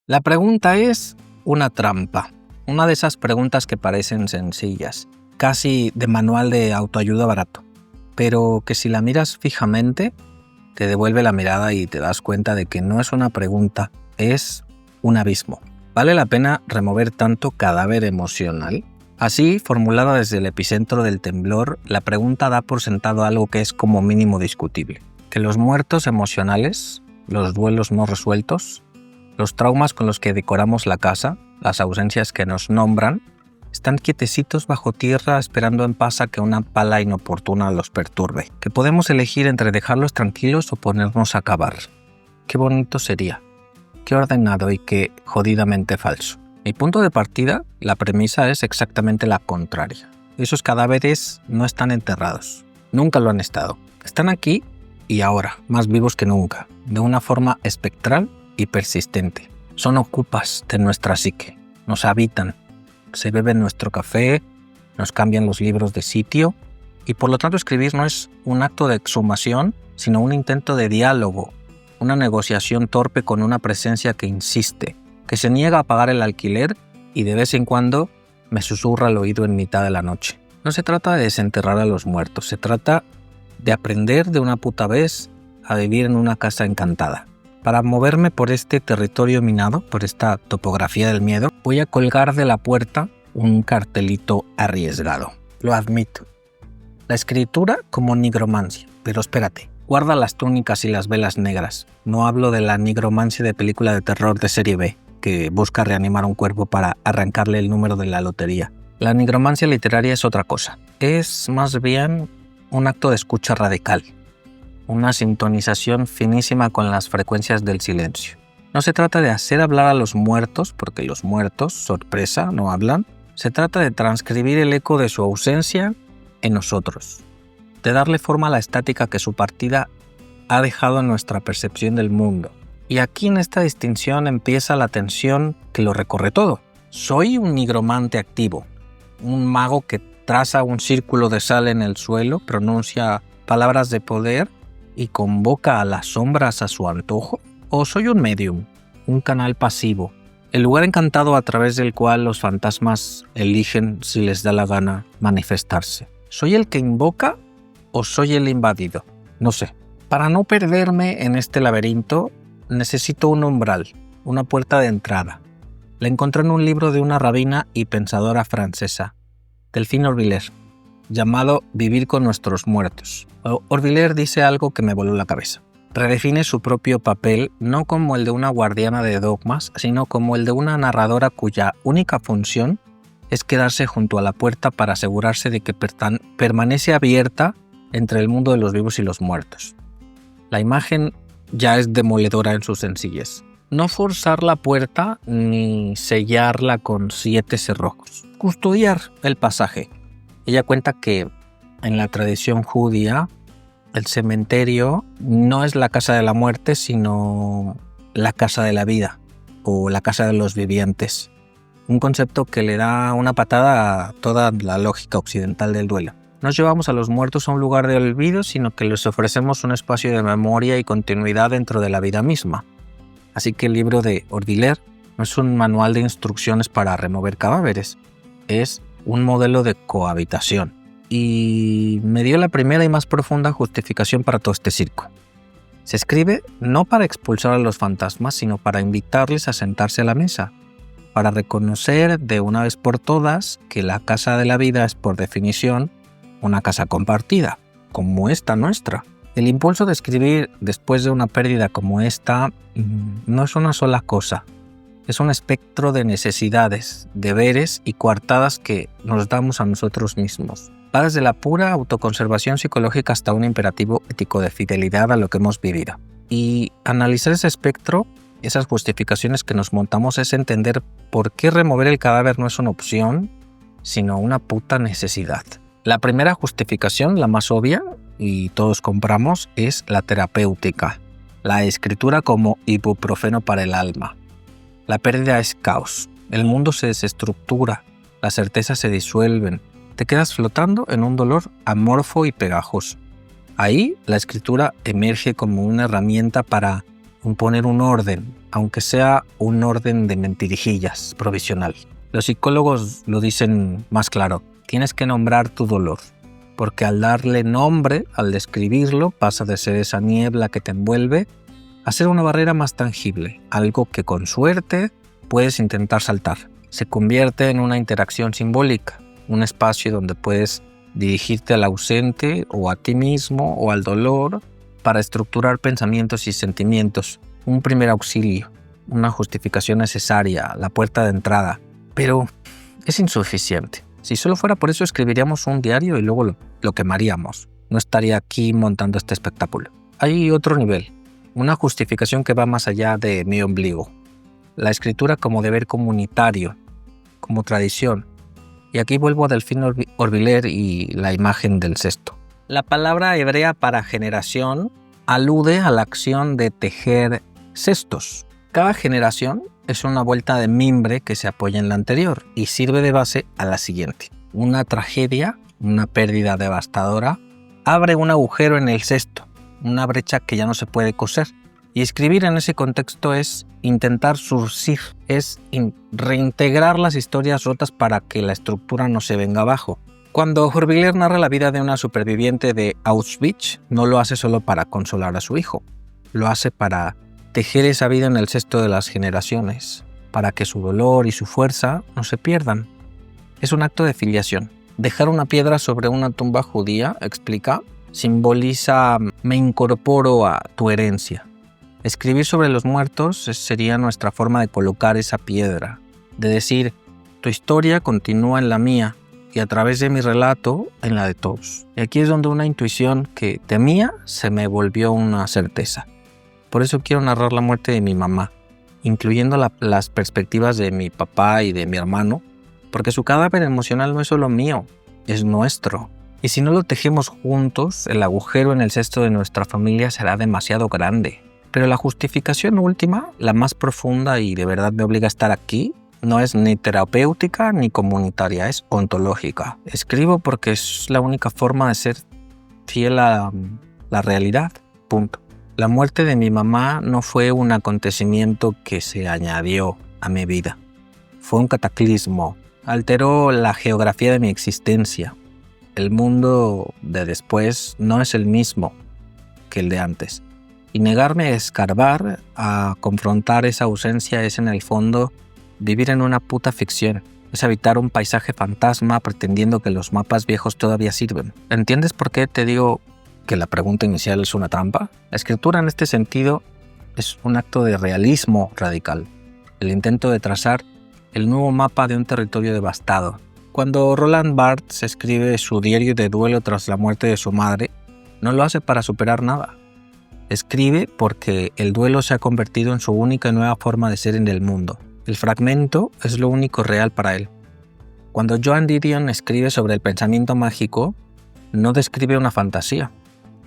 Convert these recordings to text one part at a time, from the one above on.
La pregunta es una trampa, una de esas preguntas que parecen sencillas, casi de manual de autoayuda barato, pero que si la miras fijamente, te devuelve la mirada y te das cuenta de que no es una pregunta, es un abismo. ¿Vale la pena remover tanto cadáver emocional? Así, formulada desde el epicentro del temblor, la pregunta da por sentado algo que es como mínimo discutible. Que los muertos emocionales, los duelos no resueltos, los traumas con los que decoramos la casa, las ausencias que nos nombran, están quietecitos bajo tierra esperando en paz a que una pala inoportuna los perturbe. Que podemos elegir entre dejarlos tranquilos o ponernos a cavar. Qué bonito sería. Qué ordenado y qué jodidamente falso. Mi punto de partida, la premisa es exactamente la contraria. Esos cadáveres no están enterrados. Nunca lo han estado. Están aquí y ahora, más vivos que nunca, de una forma espectral y persistente. Son ocupas de nuestra psique. Nos habitan. Se beben nuestro café, nos cambian los libros de sitio y por lo tanto escribir no es un acto de exhumación, sino un intento de diálogo, una negociación torpe con una presencia que insiste, que se niega a pagar el alquiler y de vez en cuando me susurra al oído en mitad de la noche. No se trata de desenterrar a los muertos, se trata de aprender de una puta vez a vivir en una casa encantada. Para moverme por este territorio minado, por esta topografía del miedo, voy a colgar de la puerta un cartelito arriesgado. Lo admito. La escritura como nigromancia. Pero espérate, guarda las túnicas y las velas negras. No hablo de la nigromancia de película de terror de serie B, que busca reanimar un cuerpo para arrancarle el número de la lotería. La nigromancia literaria es otra cosa. Es más bien un acto de escucha radical. Una sintonización finísima con las frecuencias del silencio. No se trata de hacer hablar a los muertos, porque los muertos, sorpresa, no hablan. Se trata de transcribir el eco de su ausencia en nosotros, de darle forma a la estática que su partida ha dejado en nuestra percepción del mundo. Y aquí en esta distinción empieza la tensión que lo recorre todo. Soy un nigromante activo, un mago que traza un círculo de sal en el suelo, pronuncia palabras de poder y convoca a las sombras a su antojo? ¿O soy un medium, un canal pasivo, el lugar encantado a través del cual los fantasmas eligen si les da la gana manifestarse? ¿Soy el que invoca o soy el invadido? No sé. Para no perderme en este laberinto, necesito un umbral, una puerta de entrada. La encontré en un libro de una rabina y pensadora francesa, Delphine Orvillers, llamado Vivir con nuestros muertos. Orvillers dice algo que me voló la cabeza. Redefine su propio papel no como el de una guardiana de dogmas, sino como el de una narradora cuya única función es quedarse junto a la puerta para asegurarse de que permanece abierta entre el mundo de los vivos y los muertos. La imagen ya es demoledora en su sencillez. No forzar la puerta ni sellarla con 7 cerrojos. Custodiar el pasaje. Ella cuenta que en la tradición judía el cementerio no es la casa de la muerte, sino la casa de la vida o la casa de los vivientes. Un concepto que le da una patada a toda la lógica occidental del duelo. No llevamos a los muertos a un lugar de olvido, sino que les ofrecemos un espacio de memoria y continuidad dentro de la vida misma. Así que el libro de Orvillers no es un manual de instrucciones para remover cadáveres, es un modelo de cohabitación. Y me dio la primera y más profunda justificación para todo este circo. Se escribe no para expulsar a los fantasmas, sino para invitarles a sentarse a la mesa, para reconocer de una vez por todas que la casa de la vida es por definición una casa compartida, como esta nuestra. El impulso de escribir después de una pérdida como esta no es una sola cosa. Es un espectro de necesidades, deberes y coartadas que nos damos a nosotros mismos. Va desde la pura autoconservación psicológica hasta un imperativo ético de fidelidad a lo que hemos vivido. Y analizar ese espectro, esas justificaciones que nos montamos, es entender por qué remover el cadáver no es una opción, sino una puta necesidad. La primera justificación, la más obvia, y todos compramos, es la terapéutica. La escritura como ibuprofeno para el alma. La pérdida es caos. El mundo se desestructura. Las certezas se disuelven. Te quedas flotando en un dolor amorfo y pegajoso. Ahí la escritura emerge como una herramienta para imponer un orden, aunque sea un orden de mentirijillas provisional. Los psicólogos lo dicen más claro, tienes que nombrar tu dolor, porque al darle nombre, al describirlo, pasa de ser esa niebla que te envuelve a ser una barrera más tangible, algo que con suerte puedes intentar saltar. Se convierte en una interacción simbólica, un espacio donde puedes dirigirte al ausente o a ti mismo o al dolor para estructurar pensamientos y sentimientos, un primer auxilio, una justificación necesaria, la puerta de entrada. Pero es insuficiente. Si solo fuera por eso escribiríamos un diario y luego lo quemaríamos. No estaría aquí montando este espectáculo. Hay otro nivel, una justificación que va más allá de mi ombligo. La escritura como deber comunitario, como tradición. Y aquí vuelvo a Delfín Orviller y la imagen del cesto. La palabra hebrea para generación alude a la acción de tejer cestos. Cada generación es una vuelta de mimbre que se apoya en la anterior y sirve de base a la siguiente. Una tragedia, una pérdida devastadora, abre un agujero en el cesto, una brecha que ya no se puede coser. Y escribir en ese contexto es intentar surcir, es reintegrar las historias rotas para que la estructura no se venga abajo. Cuando Orviller narra la vida de una superviviente de Auschwitz, no lo hace solo para consolar a su hijo, lo hace para tejer esa vida en el cesto de las generaciones, para que su dolor y su fuerza no se pierdan. Es un acto de filiación. Dejar una piedra sobre una tumba judía, explica, simboliza me incorporo a tu herencia. Escribir sobre los muertos sería nuestra forma de colocar esa piedra, de decir, tu historia continúa en la mía y a través de mi relato en la de todos. Y aquí es donde una intuición que temía se me volvió una certeza. Por eso quiero narrar la muerte de mi mamá, incluyendo las perspectivas de mi papá y de mi hermano, porque su cadáver emocional no es solo mío, es nuestro. Y si no lo tejemos juntos, el agujero en el cesto de nuestra familia será demasiado grande. Pero la justificación última, la más profunda y de verdad me obliga a estar aquí, no es ni terapéutica ni comunitaria, es ontológica. Escribo porque es la única forma de ser fiel a la realidad, punto. La muerte de mi mamá no fue un acontecimiento que se añadió a mi vida. Fue un cataclismo. Alteró la geografía de mi existencia. El mundo de después no es el mismo que el de antes. Y negarme a escarbar, a confrontar esa ausencia es en el fondo vivir en una puta ficción. Es habitar un paisaje fantasma pretendiendo que los mapas viejos todavía sirven. ¿Entiendes por qué te digo que la pregunta inicial es una trampa? La escritura en este sentido es un acto de realismo radical. El intento de trazar el nuevo mapa de un territorio devastado. Cuando Roland Barthes escribe su diario de duelo tras la muerte de su madre, no lo hace para superar nada. Escribe porque el duelo se ha convertido en su única y nueva forma de ser en el mundo. El fragmento es lo único real para él. Cuando Joan Didion escribe sobre el pensamiento mágico, no describe una fantasía.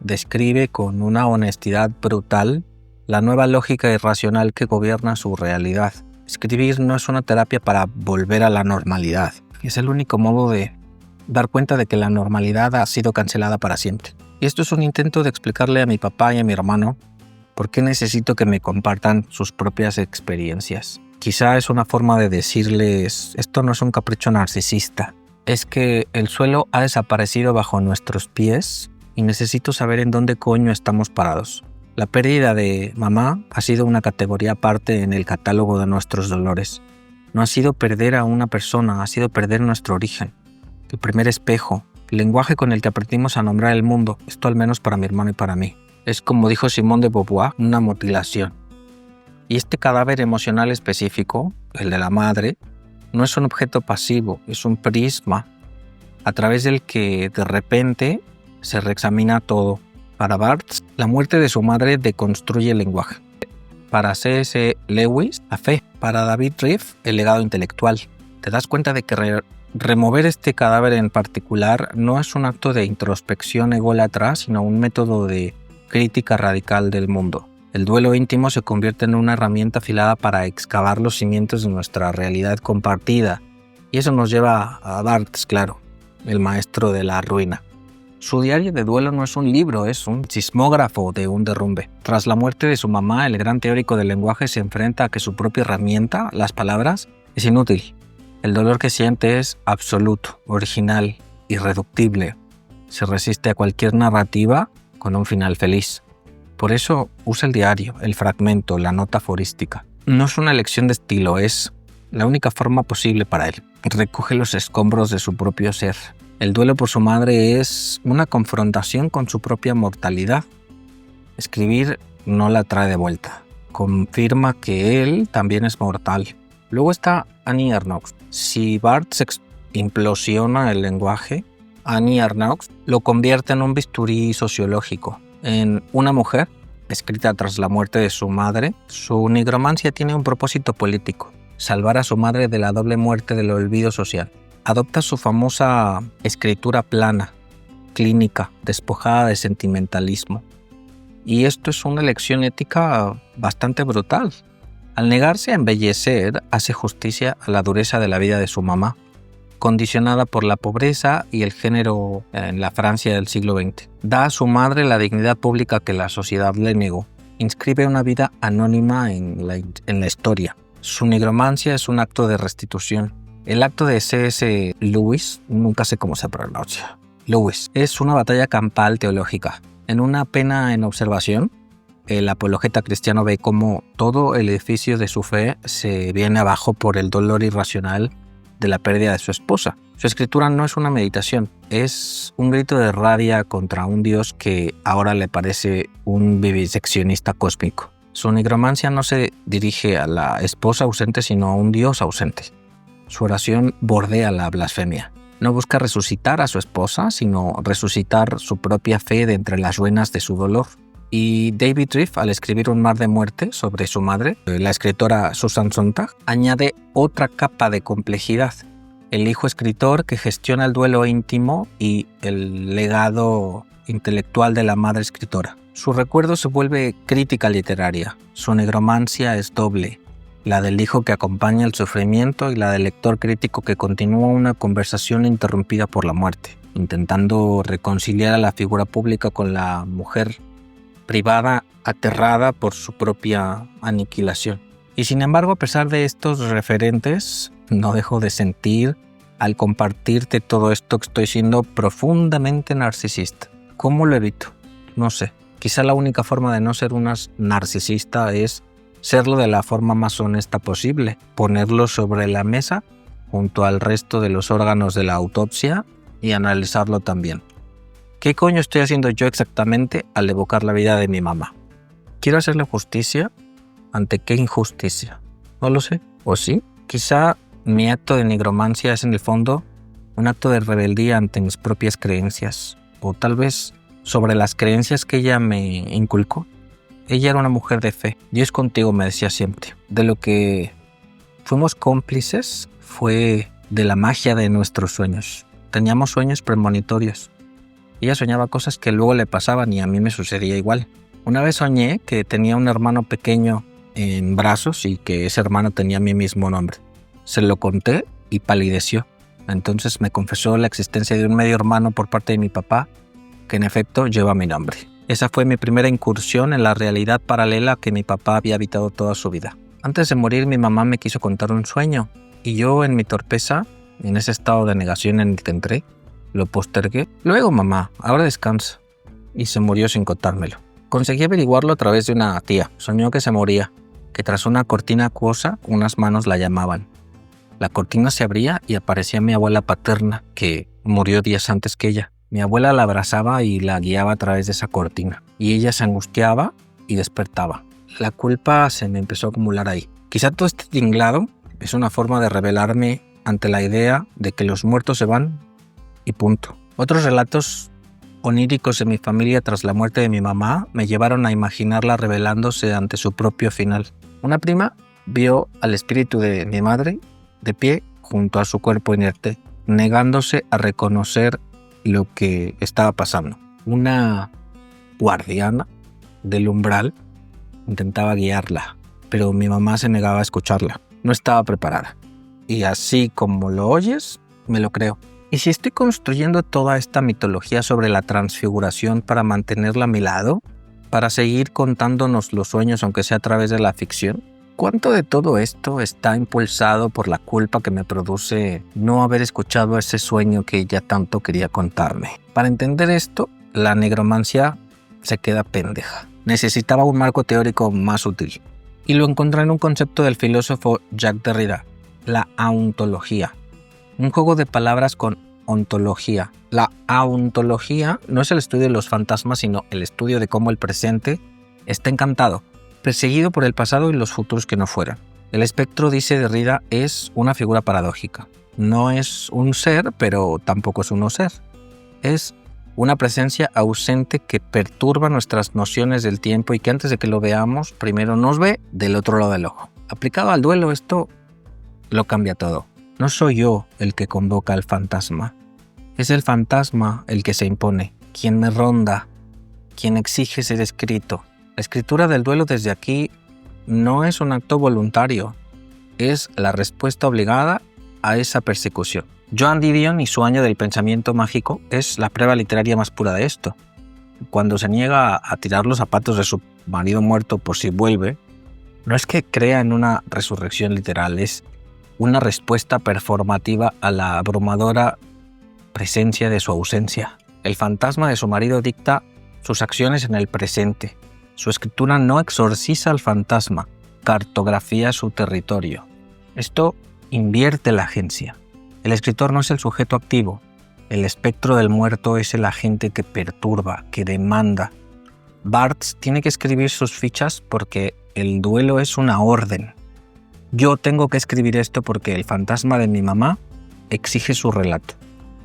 Describe con una honestidad brutal la nueva lógica irracional que gobierna su realidad. Escribir no es una terapia para volver a la normalidad. Es el único modo de dar cuenta de que la normalidad ha sido cancelada para siempre. Y esto es un intento de explicarle a mi papá y a mi hermano por qué necesito que me compartan sus propias experiencias. Quizá es una forma de decirles, esto no es un capricho narcisista, es que el suelo ha desaparecido bajo nuestros pies y necesito saber en dónde coño estamos parados. La pérdida de mamá ha sido una categoría aparte en el catálogo de nuestros dolores. No ha sido perder a una persona, ha sido perder nuestro origen, el primer espejo, el lenguaje con el que aprendimos a nombrar el mundo, esto al menos para mi hermano y para mí. Es como dijo Simone de Beauvoir, una mutilación. Y este cadáver emocional específico, el de la madre, no es un objeto pasivo, es un prisma a través del que de repente se reexamina todo. Para Barthes, la muerte de su madre deconstruye el lenguaje. Para C.S. Lewis, la fe. Para David Riffe, el legado intelectual. Te das cuenta de que remover este cadáver en particular no es un acto de introspección ególatra, sino un método de crítica radical del mundo. El duelo íntimo se convierte en una herramienta afilada para excavar los cimientos de nuestra realidad compartida. Y eso nos lleva a Barthes, claro, el maestro de la ruina. Su diario de duelo no es un libro, es un sismógrafo de un derrumbe. Tras la muerte de su mamá, el gran teórico del lenguaje se enfrenta a que su propia herramienta, las palabras, es inútil. El dolor que siente es absoluto, original, irreductible. Se resiste a cualquier narrativa con un final feliz. Por eso usa el diario, el fragmento, la nota aforística. No es una elección de estilo, es la única forma posible para él. Recoge los escombros de su propio ser. El duelo por su madre es una confrontación con su propia mortalidad. Escribir no la trae de vuelta. Confirma que él también es mortal. Luego está Annie Ernaux. Si Barthes implosiona el lenguaje, Annie Ernaux lo convierte en un bisturí sociológico. En Una mujer, escrita tras la muerte de su madre, su nigromancia tiene un propósito político: salvar a su madre de la doble muerte del olvido social. Adopta su famosa escritura plana, clínica, despojada de sentimentalismo. Y esto es una lección ética bastante brutal. Al negarse a embellecer, hace justicia a la dureza de la vida de su mamá, condicionada por la pobreza y el género en la Francia del siglo XX. Da a su madre la dignidad pública que la sociedad le negó. Inscribe una vida anónima en la historia. Su nigromancia es un acto de restitución. El acto de C.S. Lewis, nunca sé cómo se pronuncia, Lewis, es una batalla campal teológica. En Una pena en observación, el apologeta cristiano ve cómo todo el edificio de su fe se viene abajo por el dolor irracional de la pérdida de su esposa. Su escritura no es una meditación, es un grito de rabia contra un Dios que ahora le parece un viviseccionista cósmico. Su nigromancia no se dirige a la esposa ausente, sino a un Dios ausente. Su oración bordea la blasfemia. No busca resucitar a su esposa, sino resucitar su propia fe de entre las ruinas de su dolor. Y David Riffe, al escribir Un mar de muerte sobre su madre, la escritora Susan Sontag, añade otra capa de complejidad: el hijo escritor que gestiona el duelo íntimo y el legado intelectual de la madre escritora. Su recuerdo se vuelve crítica literaria. Su nigromancia es doble: la del hijo que acompaña el sufrimiento y la del lector crítico que continúa una conversación interrumpida por la muerte, intentando reconciliar a la figura pública con la mujer privada, aterrada por su propia aniquilación. Y sin embargo, a pesar de estos referentes, no dejo de sentir, al compartirte todo esto, que estoy siendo profundamente narcisista. ¿Cómo lo evito? No sé. Quizá la única forma de no ser un narcisista es serlo de la forma más honesta posible, ponerlo sobre la mesa junto al resto de los órganos de la autopsia y analizarlo también. ¿Qué coño estoy haciendo yo exactamente al evocar la vida de mi mamá? ¿Quiero hacerle justicia? ¿Ante qué injusticia? No lo sé. ¿O sí? Quizá mi acto de nigromancia es en el fondo un acto de rebeldía ante mis propias creencias, o tal vez sobre las creencias que ella me inculcó. Ella era una mujer de fe. Dios contigo, me decía siempre. De lo que fuimos cómplices fue de la magia de nuestros sueños. Teníamos sueños premonitorios. Ella soñaba cosas que luego le pasaban y a mí me sucedía igual. Una vez soñé que tenía un hermano pequeño en brazos y que ese hermano tenía mi mismo nombre. Se lo conté y palideció. Entonces me confesó la existencia de un medio hermano por parte de mi papá, que en efecto lleva mi nombre. Esa fue mi primera incursión en la realidad paralela que mi papá había habitado toda su vida. Antes de morir, mi mamá me quiso contar un sueño y yo, en mi torpeza, en ese estado de negación en el que entré, lo postergué. Luego, mamá, ahora descansa. Y se murió sin contármelo. Conseguí averiguarlo a través de una tía. Soñó que se moría, que tras una cortina acuosa, unas manos la llamaban. La cortina se abría y aparecía mi abuela paterna, que murió días antes que ella. Mi abuela la abrazaba y la guiaba a través de esa cortina. Y ella se angustiaba y despertaba. La culpa se me empezó a acumular ahí. Quizá todo este tinglado es una forma de rebelarme ante la idea de que los muertos se van y punto. Otros relatos oníricos de mi familia tras la muerte de mi mamá me llevaron a imaginarla rebelándose ante su propio final. Una prima vio al espíritu de mi madre de pie junto a su cuerpo inerte, negándose a reconocer lo que estaba pasando. Una guardiana del umbral intentaba guiarla, pero mi mamá se negaba a escucharla. No estaba preparada. Y así como lo oyes, me lo creo. ¿Y si estoy construyendo toda esta mitología sobre la transfiguración para mantenerla a mi lado? ¿Para seguir contándonos los sueños aunque sea a través de la ficción? ¿Cuánto de todo esto está impulsado por la culpa que me produce no haber escuchado ese sueño que ella tanto quería contarme? Para entender esto, la negromancia se queda pendeja. Necesitaba un marco teórico más útil. Y lo encontré en un concepto del filósofo Jacques Derrida, la aontología. Un juego de palabras con ontología. La aontología no es el estudio de los fantasmas, sino el estudio de cómo el presente está encantado, perseguido por el pasado y los futuros que no fueran. El espectro, dice Derrida, es una figura paradójica. No es un ser, pero tampoco es un no ser. Es una presencia ausente que perturba nuestras nociones del tiempo y que antes de que lo veamos, primero nos ve del otro lado del ojo. Aplicado al duelo, esto lo cambia todo. No soy yo el que convoca al fantasma. Es el fantasma el que se impone, quien me ronda, quien exige ser escrito. La escritura del duelo desde aquí no es un acto voluntario, es la respuesta obligada a esa persecución. Joan Didion y su año del pensamiento mágico es la prueba literaria más pura de esto. Cuando se niega a tirar los zapatos de su marido muerto por si vuelve, no es que crea en una resurrección literal, es una respuesta performativa a la abrumadora presencia de su ausencia. El fantasma de su marido dicta sus acciones en el presente. Su escritura no exorciza al fantasma, cartografía su territorio. Esto invierte la agencia. El escritor no es el sujeto activo. El espectro del muerto es el agente que perturba, que demanda. Barthes tiene que escribir sus fichas porque el duelo es una orden. Yo tengo que escribir esto porque el fantasma de mi mamá exige su relato.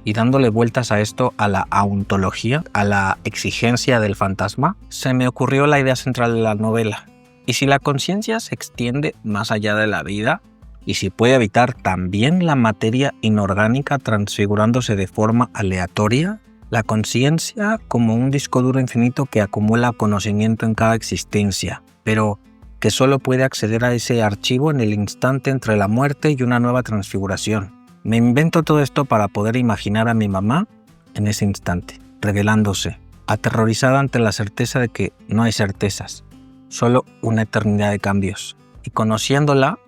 Y dándole vueltas a esto, a la aontología, a la exigencia del fantasma, se me ocurrió la idea central de la novela. ¿Y si la conciencia se extiende más allá de la vida? ¿Y si puede habitar también la materia inorgánica transfigurándose de forma aleatoria? La conciencia como un disco duro infinito que acumula conocimiento en cada existencia, pero que solo puede acceder a ese archivo en el instante entre la muerte y una nueva transfiguración. Me invento todo esto para poder imaginar a mi mamá en ese instante, revelándose, aterrorizada ante la certeza de que no hay certezas, solo una eternidad de cambios. Y conociéndola,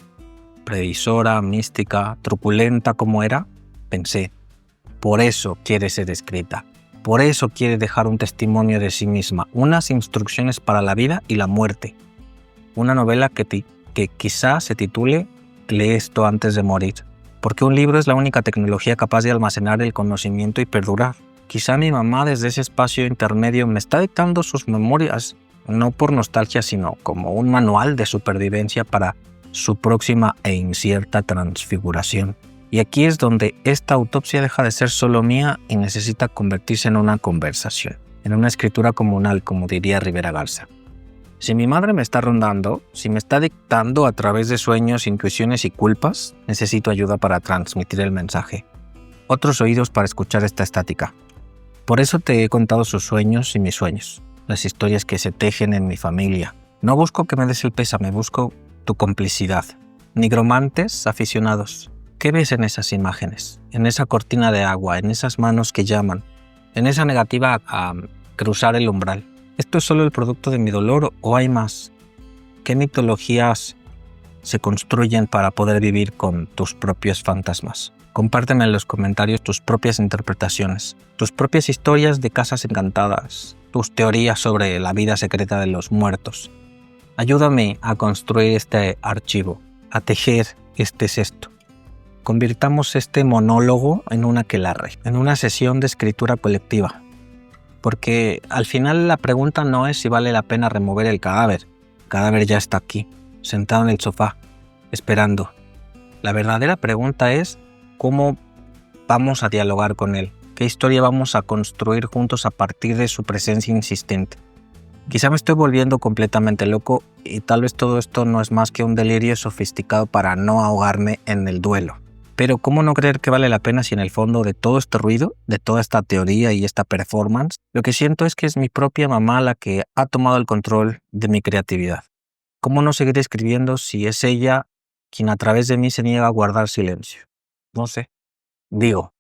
previsora, mística, truculenta como era, pensé, por eso quiere ser escrita, por eso quiere dejar un testimonio de sí misma, unas instrucciones para la vida y la muerte. Una novela que quizá se titule Lee esto antes de morir, porque un libro es la única tecnología capaz de almacenar el conocimiento y perdurar. Quizá mi mamá desde ese espacio intermedio me está dictando sus memorias, no por nostalgia, sino como un manual de supervivencia para su próxima e incierta transfiguración. Y aquí es donde esta autopsia deja de ser solo mía y necesita convertirse en una conversación, en una escritura comunal, como diría Rivera Garza. Si mi madre me está rondando, si me está dictando a través de sueños, intuiciones y culpas, necesito ayuda para transmitir el mensaje. Otros oídos para escuchar esta estática. Por eso te he contado sus sueños y mis sueños, las historias que se tejen en mi familia. No busco que me des el pésame, busco tu complicidad. Nigromantes aficionados, ¿qué ves en esas imágenes? En esa cortina de agua, en esas manos que llaman, en esa negativa a cruzar el umbral. ¿Esto es solo el producto de mi dolor o hay más? ¿Qué mitologías se construyen para poder vivir con tus propios fantasmas? Compárteme en los comentarios tus propias interpretaciones, tus propias historias de casas encantadas, tus teorías sobre la vida secreta de los muertos. Ayúdame a construir este archivo, a tejer este cesto. Convirtamos este monólogo en un aquelarre, en una sesión de escritura colectiva. Porque al final la pregunta no es si vale la pena remover el cadáver. El cadáver ya está aquí, sentado en el sofá, esperando. La verdadera pregunta es cómo vamos a dialogar con él, qué historia vamos a construir juntos a partir de su presencia insistente. Quizá me estoy volviendo completamente loco y tal vez todo esto no es más que un delirio sofisticado para no ahogarme en el duelo. Pero ¿cómo no creer que vale la pena si en el fondo de todo este ruido, de toda esta teoría y esta performance, lo que siento es que es mi propia mamá la que ha tomado el control de mi creatividad? ¿Cómo no seguir escribiendo si es ella quien a través de mí se niega a guardar silencio? No sé. Digo,